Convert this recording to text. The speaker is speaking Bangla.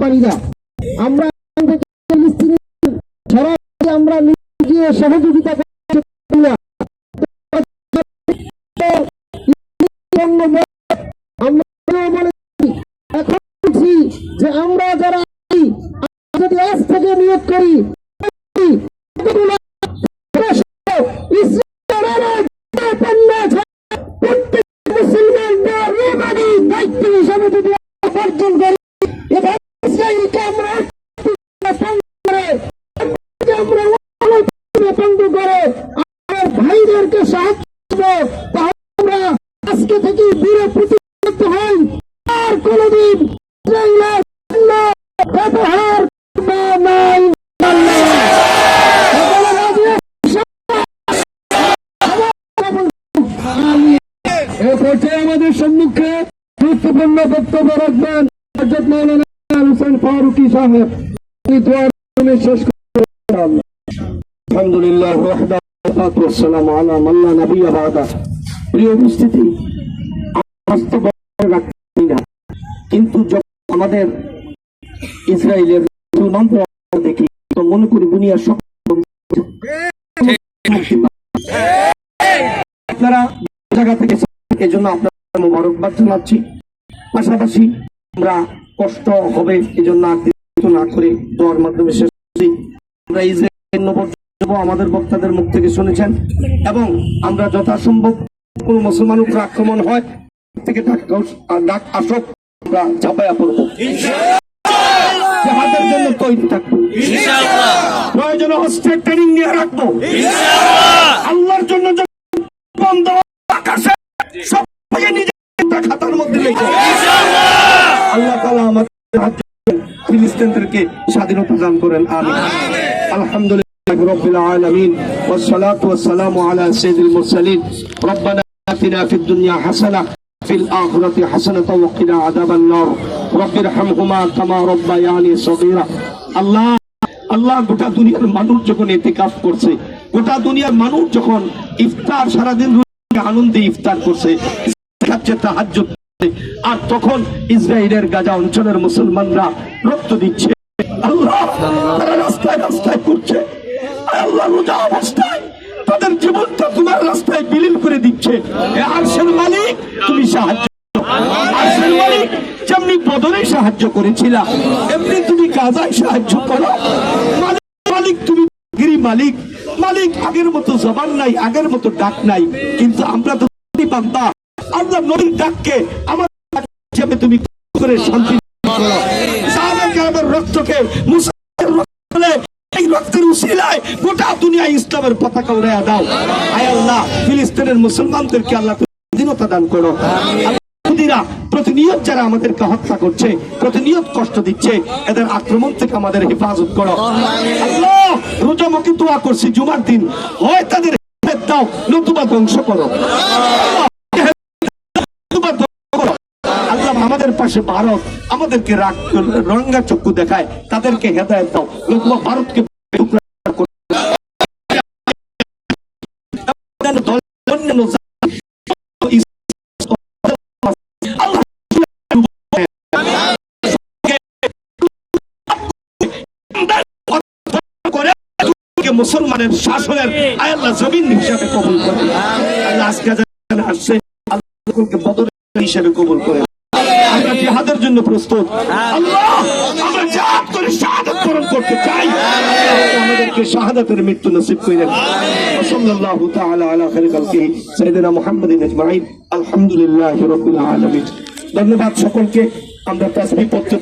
পারি না আমরা আমরা গিয়ে সহযোগিতা এখন যে আমরা যারা যদি আজ থেকে নিয়োগ করি মুসলমানদের দায়িত্ব হিসাবে যদি অর্জন করি ভাইদেরকে সাহায্য আমরা আজকে থেকে দূরে প্রতিষ্ঠিত হই আর কোনদিন ব্যবহার আমাদের সম্মুখে গুরুত্বপূর্ণ বক্তব্য রাখবেন হযরত মাওলানা হুসাইন ফারুকী সাহেব। শেষ আলহামদুলিল্লাহ ওয়াসসালামু আলা মান লা নাবিয়্যা বা'দা। প্রিয় উপস্থিতি, কিন্তু যখন আমাদের ইসরায়েলের দেখি তো মনে করি দুনিয়ার সব আপনারা জায়গা থেকে এই জন্য আপনারা মোবারকবাদ জানাচ্ছি। পাশাপাশি আমরা কষ্ট হবে এই জন্য না করে দোয়ার মাধ্যমে শেষ করছি। আমরা ইসরায়েল আমাদের বক্তাদের মুখ থেকে শুনেছেন এবং আমরা যথাসম্ভব কোন মুসলমান উপর আক্রমণ হয় থেকে ডাক আসক আমরা ঝাঁপাইয়া পড়বো, জাহাদের জন্য তৈরি থাকবো, প্রয়োজনে অস্ত্রের ট্রেনিং নিয়ে রাখবো, আল্লাহর জন্য খাতার মধ্যে আল্লাহ তাআলা আমাদের ফিলিস্তিনদেরকে স্বাধীনতা দান করেন, আমিন। আলহামদুলিল্লাহ রাব্বিল আলামিন ওয়াসসালাতু ওয়াসসালামু আলা সাইয়্যিদিল মুরসালিন রব্বানা আতিনা ফিদ দুনিয়া হাসানা ফিল আখিরাতি হাসানাতাও ওয়া কিনা আযাবান নার রব্বিরহামহুমা কামা রাব্বায়ানি সগীরা। আল্লাহ গোটা দুনিয়ার মানুষ যখন ইতিকাফ করছে, গোটা দুনিয়ার মানুষ যখন ইফতার সারাদিন আনন্দে ইফতার করছে, তাহাজ্জুদ, আর তখন ইসরায়েলের গাজা অঞ্চলের মুসলমানরা রক্ত দিচ্ছে, আল্লাহ তারা রাস্তায় রাস্তায় করছে, আল্লাহ রোজা অবস্থায় তাদের জীবনটা তোমার রাস্তায় বিলীন করে দিচ্ছে। আরশের মালিক তুমি সাহায্য, আরশের মালিক যেমনি বদরে সাহায্য করেছিলা এমনি তুমি গাজায় সাহায্য করো। মালিক তুমি মালিক, মালিক আগের মতো জবান নাই, আগের মতো ডাক নাই, কিন্তু আমরা তো বান্দা, আমরা নবীর ডাককে আমাদের তুমি করে শান্তি করো। সাহাবায়ে রক্তকে মুসলমানের রক্তে, এই রক্তের উসিলায় গোটা দুনিয়া ইসলামের পতাকা উড়াইয়া দাও। আয় আল্লাহ, ফিলিস্তিনের মুসলমানদেরকে আল্লাহ স্বাধীনতা দান করো। প্রতিনিয়ত যারা আমাদেরকে হত্যা করছে, প্রতিনিয়ত কষ্ট দিচ্ছে, এদের আক্রমণ থেকে আমাদের হেফাজত করো। আল্লাহ রোজামুখী দোয়া করছি জুমার দিন, হয় তাদের দাও নতুবা ধ্বংস করো। আল্লাহ আমাদের পাশে ভারত আমাদেরকে রঙা চক্ষু দেখায়, তাদেরকে হেদায়েত দাও, নতুবা ভারতকে মুসলমানের শাসনের আল্লাহ জমিন হিসাবে কবুল করে। আল্লাহ আজকে আসছে আল্লাহকে বদর হিসাবে কবুল করে। আমরা জিহাদের জন্য প্রস্তুত, আল্লাহ আমরা জিহাদ করে শাহাদাত বরণ করতে চাই, আমাদেরকে শাহাদাতের মৃত্যু নসিব করেন। সাল্লাল্লাহু তাআলা আলা খায়রি খালকিহি সাইয়্যিদিনা মুহাম্মাদিন আজমাইন। আলহামদুলিল্লাহি রাব্বিল আলামিন। ধন্যবাদ সকলকে। আমরা তাসবিহ পড়তে